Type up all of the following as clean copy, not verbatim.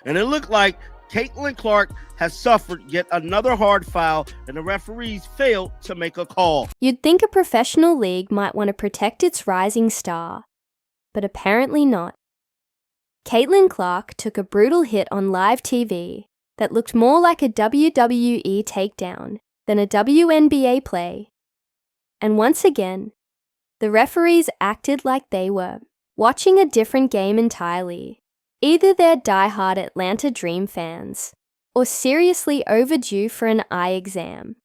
And it looked like Caitlin Clark has suffered yet another hard foul, and the referees failed to make a call. You'd think a professional league might want to protect its rising star, but apparently not. Caitlin Clark took a brutal hit on live TV that looked more like a WWE takedown than a WNBA play. And once again, the referees acted like they were watching a different game entirely. Either they're diehard Atlanta Dream fans, or seriously overdue for an eye exam.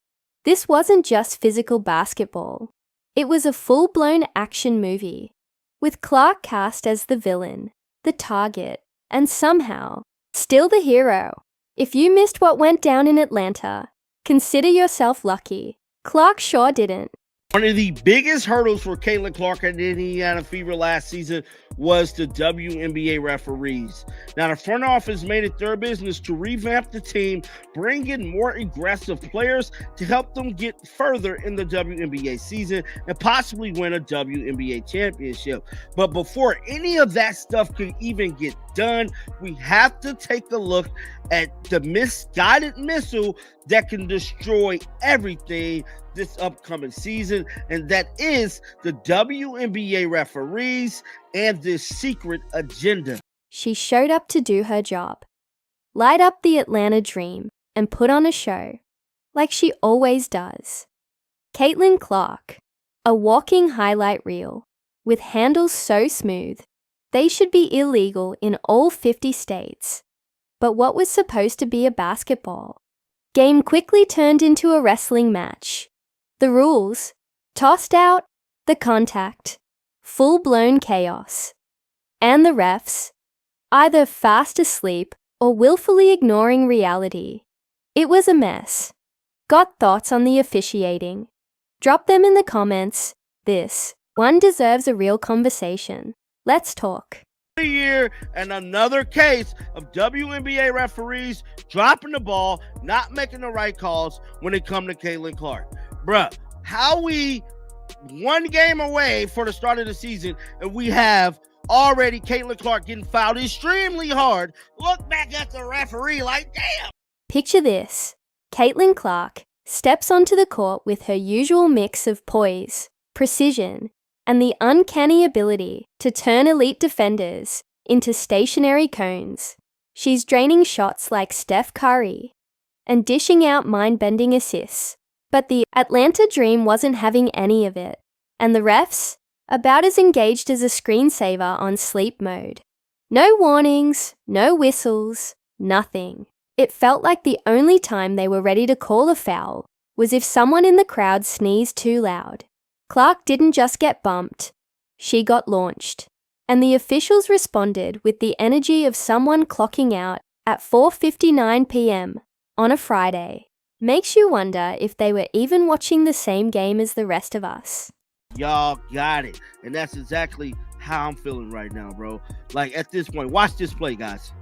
This wasn't just physical basketball. It was a full-blown action movie, with Clark cast as the villain, the target, and somehow, still the hero. If you missed what went down in Atlanta, consider yourself lucky. Clark sure didn't. One of the biggest hurdles for Caitlin Clark at Indiana Fever last season was the WNBA referees. Now, the front office made it their business to revamp the team, bring in more aggressive players to help them get further in the WNBA season and possibly win a WNBA championship. But before any of that stuff can even get done, we have to take a look at the misguided missile that can destroy everything this upcoming season, and that is the WNBA referees and this secret agenda. She showed up to do her job, light up the Atlanta Dream, and put on a show, like she always does. Caitlin Clark, a walking highlight reel, with handles so smooth, they should be illegal in all 50 states. But what was supposed to be a basketball game quickly turned into a wrestling match. The rules, tossed out, the contact, full-blown chaos. And the refs, either fast asleep or willfully ignoring reality. It was a mess. Got thoughts on the officiating? Drop them in the comments. This one deserves a real conversation. Let's talk. Year and another case of WNBA referees dropping the ball, not making the right calls when it comes to Caitlin Clark. Bruh, how we one game away for the start of the season and we have already Caitlin Clark getting fouled extremely hard. Look back at the referee like, damn. Picture this. Caitlin Clark steps onto the court with her usual mix of poise, precision, and the uncanny ability to turn elite defenders into stationary cones. She's draining shots like Steph Curry and dishing out mind-bending assists. But the Atlanta Dream wasn't having any of it, and the refs, about as engaged as a screensaver on sleep mode. No warnings, no whistles, nothing. It felt like the only time they were ready to call a foul was if someone in the crowd sneezed too loud. Clark didn't just get bumped, she got launched. And the officials responded with the energy of someone clocking out at 4:59 p.m. on a Friday. Makes you wonder if they were even watching the same game as the rest of us. Y'all got it. And that's exactly how I'm feeling right now, bro. Like, at this point, watch this play, guys.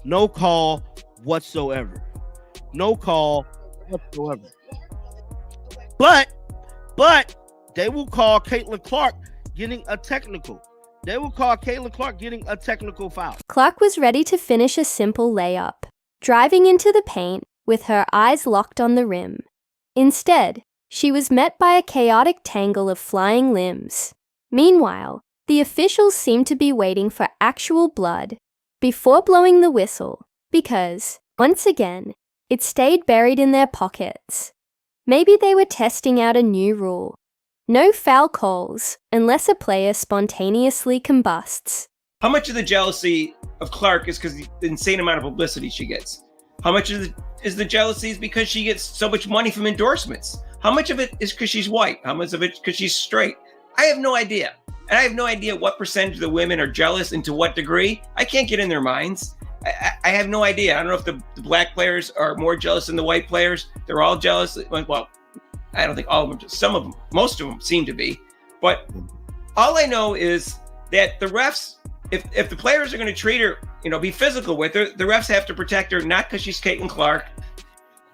No call whatsoever. No call whatsoever. But they will call Caitlin Clark getting a technical. They will call Caitlin Clark getting a technical foul. Clark was ready to finish a simple layup, driving into the paint with her eyes locked on the rim. Instead, she was met by a chaotic tangle of flying limbs. Meanwhile, the officials seemed to be waiting for actual blood before blowing the whistle because, once again, it stayed buried in their pockets. Maybe they were testing out a new rule. No foul calls unless a player spontaneously combusts. How much of the jealousy of Clark is because the insane amount of publicity she gets? How much is the jealousy is because she gets so much money from endorsements? How much of it is because she's white? How much of it because she's straight? I have no idea. And I have no idea what percentage of the women are jealous and to what degree. I can't get in their minds. I have no idea. I don't know if the black players are more jealous than the white players. They're all jealous. Well, I don't think all of them, some of them, most of them seem to be. But all I know is that the refs, if the players are going to treat her, be physical with her, the refs have to protect her, not because she's Caitlin Clark,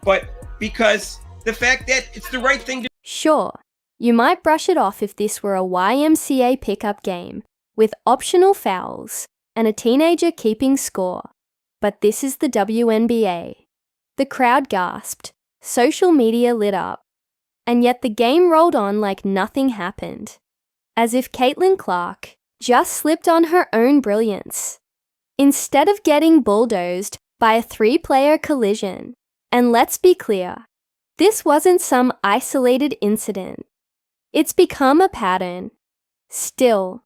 but because the fact that it's the right thing to do. Sure, you might brush it off if this were a YMCA pickup game with optional fouls and a teenager keeping score, but this is the WNBA. The crowd gasped, social media lit up, and yet the game rolled on like nothing happened, as if Caitlin Clark just slipped on her own brilliance. Instead of getting bulldozed by a 3-player collision, and let's be clear, this wasn't some isolated incident. It's become a pattern. Still,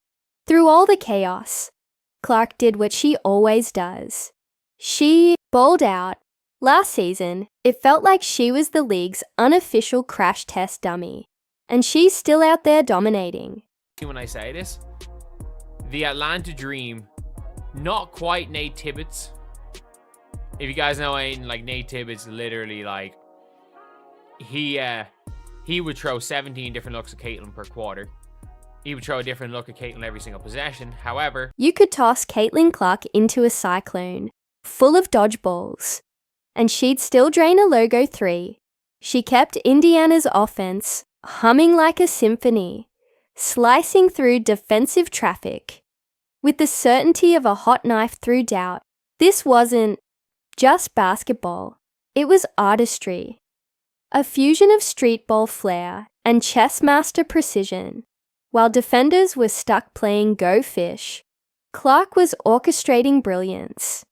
through all the chaos, Clark did what she always does. She bowled out. Last season, it felt like she was the league's unofficial crash test dummy, and she's still out there dominating. When I say this, the Atlanta Dream, not quite Nate Tibbetts. If you guys know anything, like Nate Tibbetts, literally like he would throw 17 different looks at Caitlin per quarter. He would throw a different look at Caitlin every single possession. However, you could toss Caitlin Clark into a cyclone full of dodgeballs, and she'd still drain a logo 3. She kept Indiana's offense humming like a symphony, slicing through defensive traffic with the certainty of a hot knife through doubt. This wasn't just basketball, it was artistry. A fusion of street ball flair and chess master precision. While defenders were stuck playing Go Fish, Clark was orchestrating brilliance,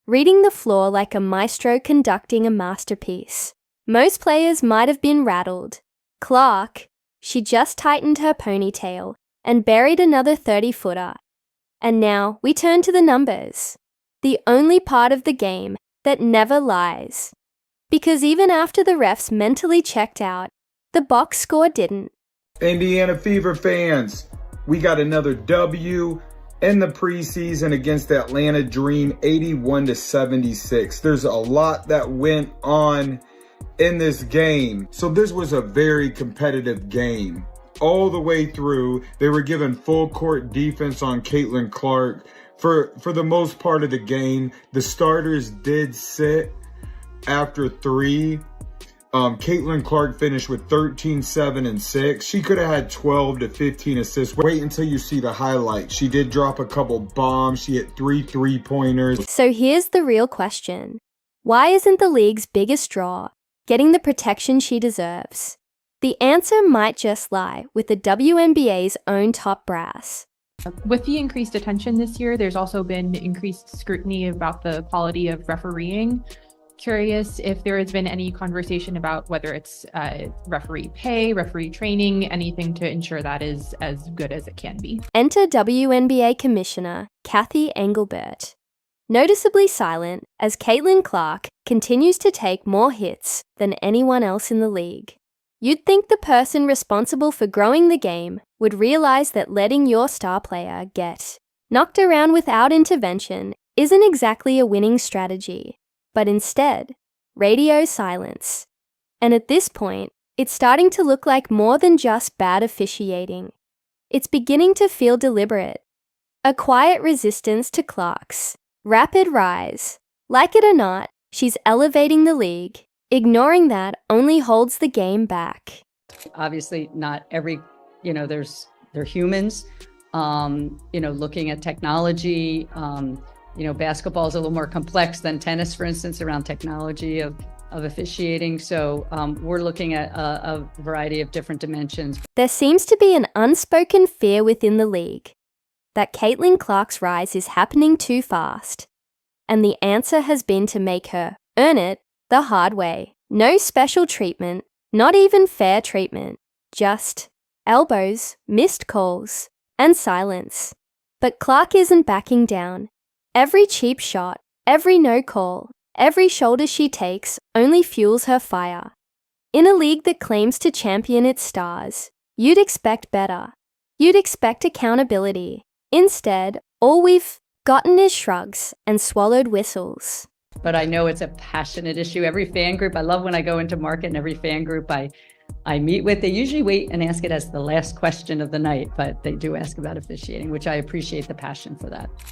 reading the floor like a maestro conducting a masterpiece. Most players might have been rattled. Clark, she just tightened her ponytail and buried another 30-footer. And now we turn to the numbers, the only part of the game that never lies. Because even after the refs mentally checked out, the box score didn't. Indiana Fever fans, we got another W in the preseason against the Atlanta Dream, 81-76. There's a lot that went on in this game. So this was a very competitive game. All the way through, they were given full court defense on Caitlin Clark. For the most part of the game, the starters did sit after 3. Caitlin Clark finished with 13, 7, and 6. She could have had 12 to 15 assists. Wait until you see the highlights. She did drop a couple bombs. She hit 3 3-pointers. So here's the real question. Why isn't the league's biggest draw getting the protection she deserves? The answer might just lie with the WNBA's own top brass. With the increased attention this year, there's also been increased scrutiny about the quality of refereeing. Curious if there has been any conversation about whether it's referee pay, referee training, anything to ensure that is as good as it can be. Enter WNBA Commissioner Kathy Engelbert. Noticeably silent as Caitlin Clark continues to take more hits than anyone else in the league. You'd think the person responsible for growing the game would realize that letting your star player get knocked around without intervention isn't exactly a winning strategy. But instead, radio silence. And at this point, it's starting to look like more than just bad officiating. It's beginning to feel deliberate. A quiet resistance to Clark's rapid rise. Like it or not, she's elevating the league. Ignoring that only holds the game back. Obviously, not every, they're humans, looking at technology, basketball is a little more complex than tennis, for instance, around technology of officiating. So we're looking at a variety of different dimensions. There seems to be an unspoken fear within the league that Caitlin Clark's rise is happening too fast. And the answer has been to make her earn it the hard way. No special treatment, not even fair treatment. Just elbows, missed calls, and silence. But Clark isn't backing down. Every cheap shot, every no call, every shoulder she takes only fuels her fire. In a league that claims to champion its stars, you'd expect better. You'd expect accountability. Instead, all we've gotten is shrugs and swallowed whistles. But I know it's a passionate issue. Every fan group, I love when I go into market and every fan group I meet with, they usually wait and ask it as the last question of the night, but they do ask about officiating, which I appreciate the passion for that.